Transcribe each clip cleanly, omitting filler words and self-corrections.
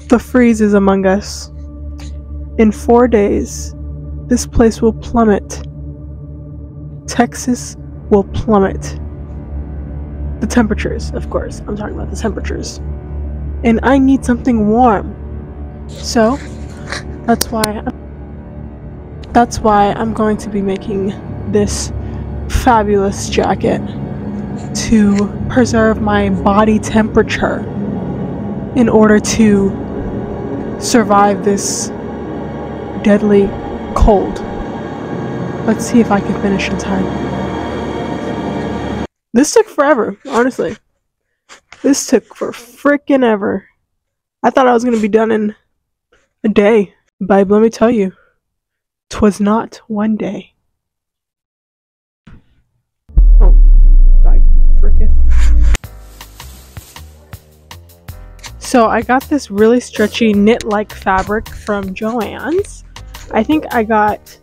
The freeze is among us. In 4 days, this place will plummet. Texas will plummet. The temperatures, of course. I'm talking about the temperatures. And I need something warm. So, that's why I'm going to be making this fabulous jacket to preserve my body temperature in order to survive this deadly cold. Let's see if I can finish in time. This took forever, honestly. This took for frickin' ever. I thought I was gonna be done in a day. But let me tell you, 'twas not one day. Oh, I frickin'. So I got this really stretchy knit-like fabric from Joann's. I think I got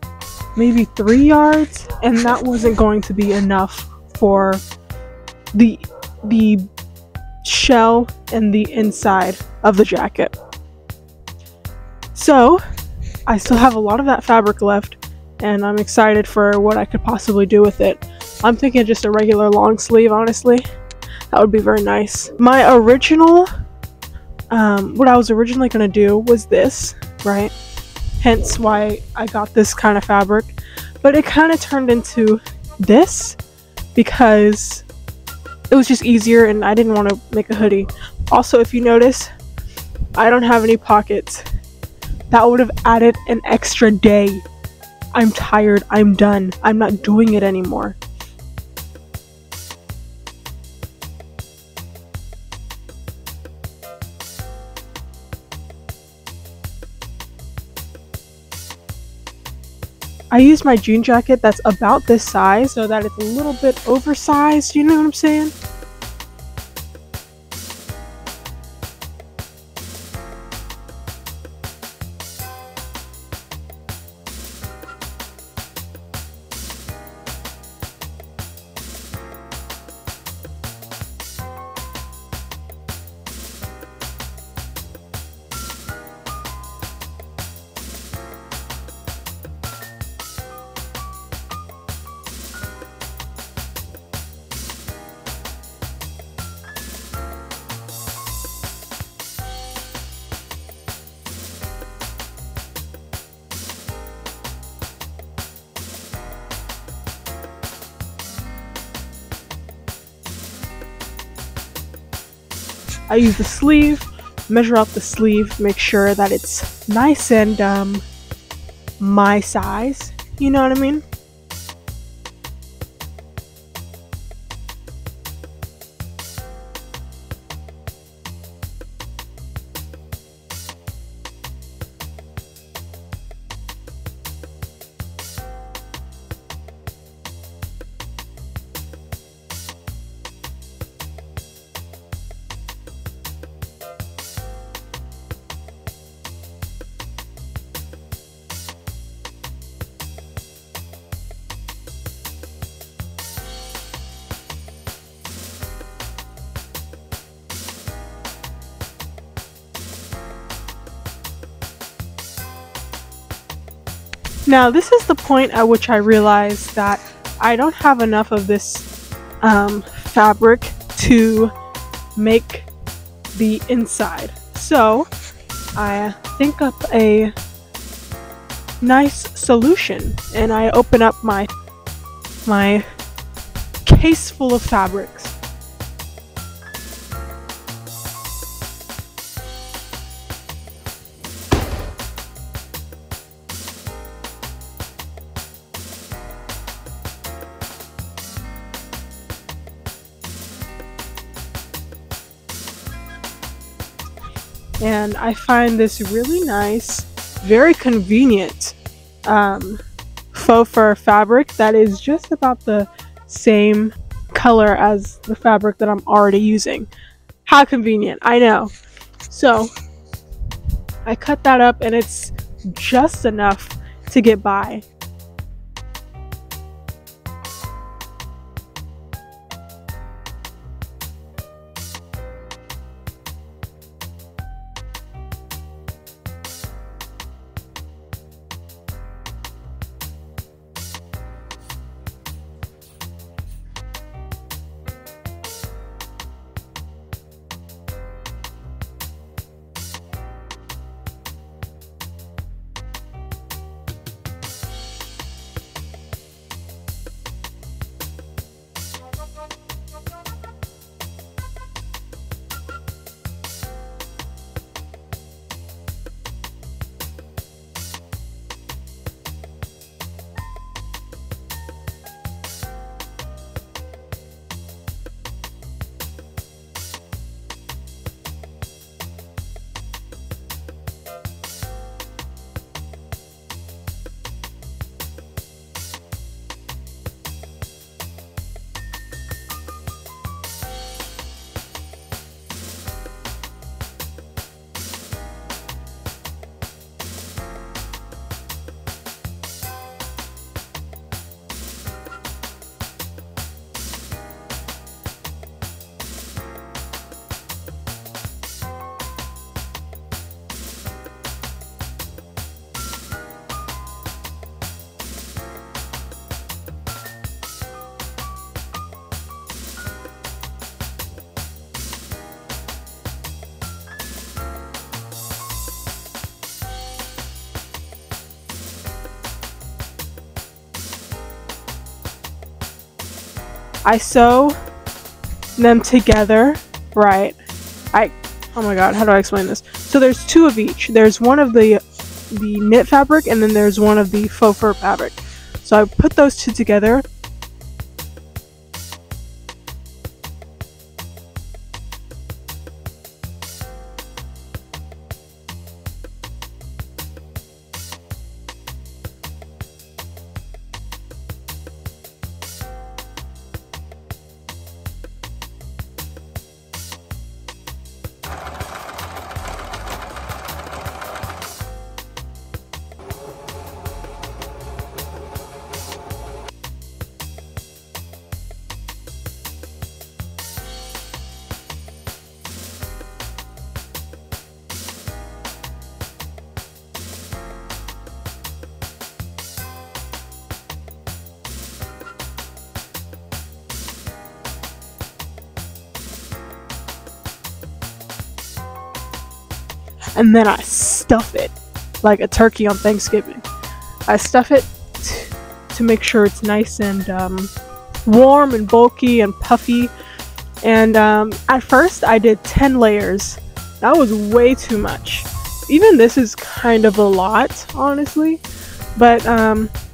maybe 3 yards, and that wasn't going to be enough for the shell and the inside of the jacket. So I still have a lot of that fabric left, and I'm excited for what I could possibly do with it. I'm thinking just a regular long sleeve, honestly. That would be very nice. My original, what I was originally going to do was this, right? Hence why I got this kind of fabric. But it kind of turned into this because it was just easier and I didn't want to make a hoodie. Also, if you notice, I don't have any pockets. That would have added an extra day. I'm tired. I'm done. I'm not doing it anymore. I used my jean jacket that's about this size so that it's a little bit oversized, you know what I'm saying? I use the sleeve, measure out the sleeve, make sure that it's nice and my size, you know what I mean? Now, this is the point at which I realized that I don't have enough of this fabric to make the inside. So, I think up a nice solution and I open up my case full of fabrics. And I find this really nice, very convenient faux fur fabric that is just about the same color as the fabric that I'm already using. How convenient, I know. So I cut that up and it's just enough to get by. I sew them together, right? Oh my god, how do I explain this? So there's two of each. There's one of the knit fabric, and then there's one of the faux fur fabric. So I put those two together. And then I stuff it like a turkey on Thanksgiving. I stuff it to make sure it's nice and warm and bulky and puffy. And at first I did 10 layers. That was way too much. Even this is kind of a lot, honestly. But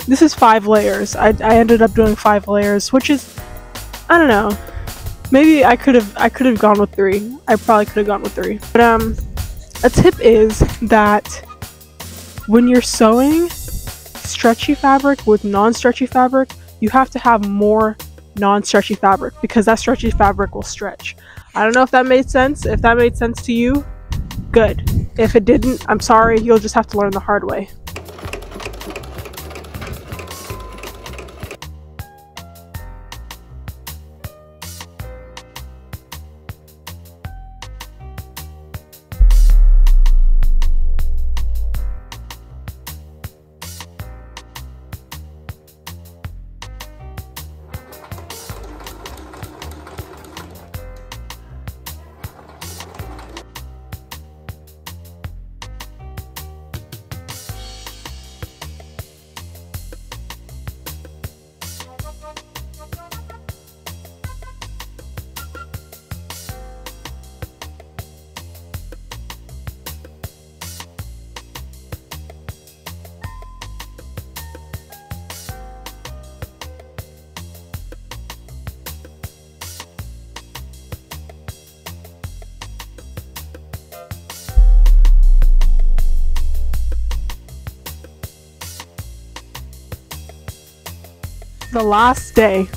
this is 5 layers. I ended up doing 5 layers, which is, I don't know. Maybe I could have gone with 3. I probably could have gone with 3. But a tip is that when you're sewing stretchy fabric with non-stretchy fabric, you have to have more non-stretchy fabric because that stretchy fabric will stretch. I don't know if that made sense. If that made sense to you, good. If it didn't, I'm sorry, you'll just have to learn the hard way. The last day.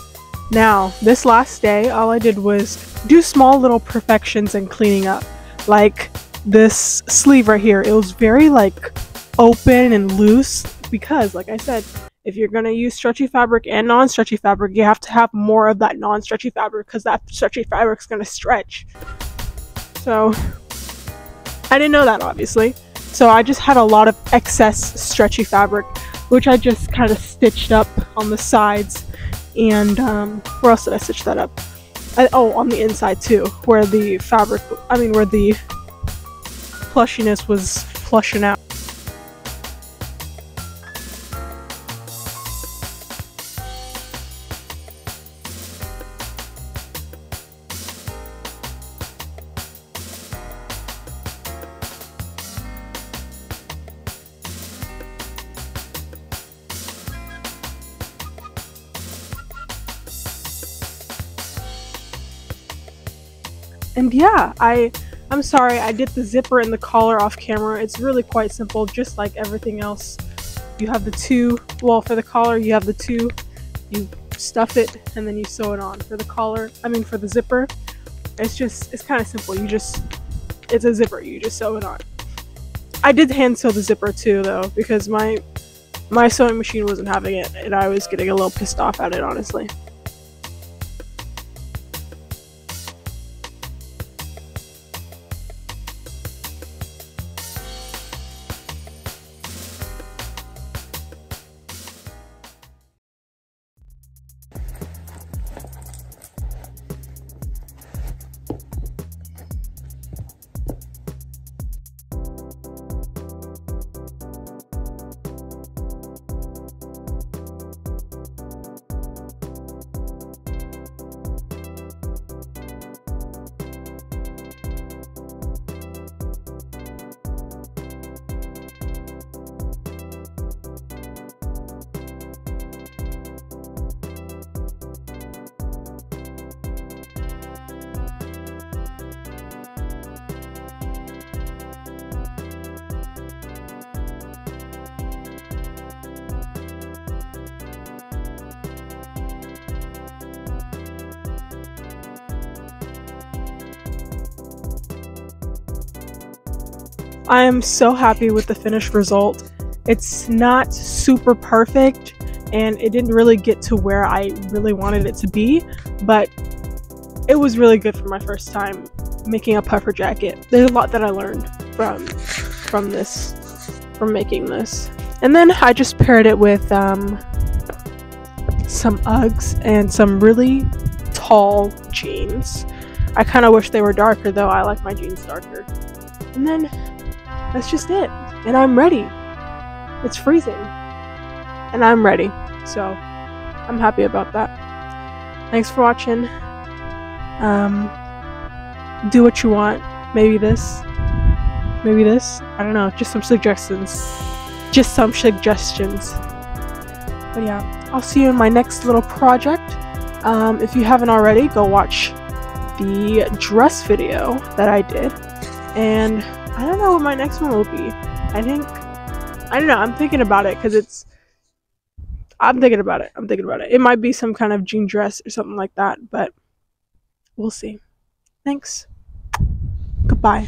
Now, this last day, all I did was do small little perfections and cleaning up. Like this sleeve right here, it was very like open and loose because, like I said, if you're gonna use stretchy fabric and non-stretchy fabric, you have to have more of that non-stretchy fabric because that stretchy fabric's gonna stretch. So, I didn't know that, obviously. So I just had a lot of excess stretchy fabric, which I just kind of stitched up on the sides. And where else did I stitch that up? Oh, on the inside too, where the fabric, where the plushiness was flushing out. And yeah, I'm sorry, I did the zipper and the collar off camera. It's really quite simple, just like everything else. You have the two, well, for the collar, you have the two, you stuff it, and then you sew it on. For the collar, for the zipper, it's kind of simple. It's a zipper, you just sew it on. I did hand sew the zipper too, though, because my sewing machine wasn't having it, and I was getting a little pissed off at it, honestly. I am so happy with the finished result. It's not super perfect and it didn't really get to where I really wanted it to be, but it was really good for my first time making a puffer jacket. There's a lot that I learned from making this. And then I just paired it with some Uggs and some really tall jeans. I kind of wish they were darker though. I like my jeans darker. And then that's just it. And I'm ready. It's freezing. And I'm ready. So I'm happy about that. Thanks for watching. Do what you want. Maybe this. Maybe this. I don't know. Just some suggestions. But yeah, I'll see you in my next little project. If you haven't already, go watch the dress video that I did. And I don't know what my next one will be. I don't know. I'm thinking about it because I'm thinking about it. It might be some kind of jean dress or something like that, but we'll see. Thanks. Goodbye.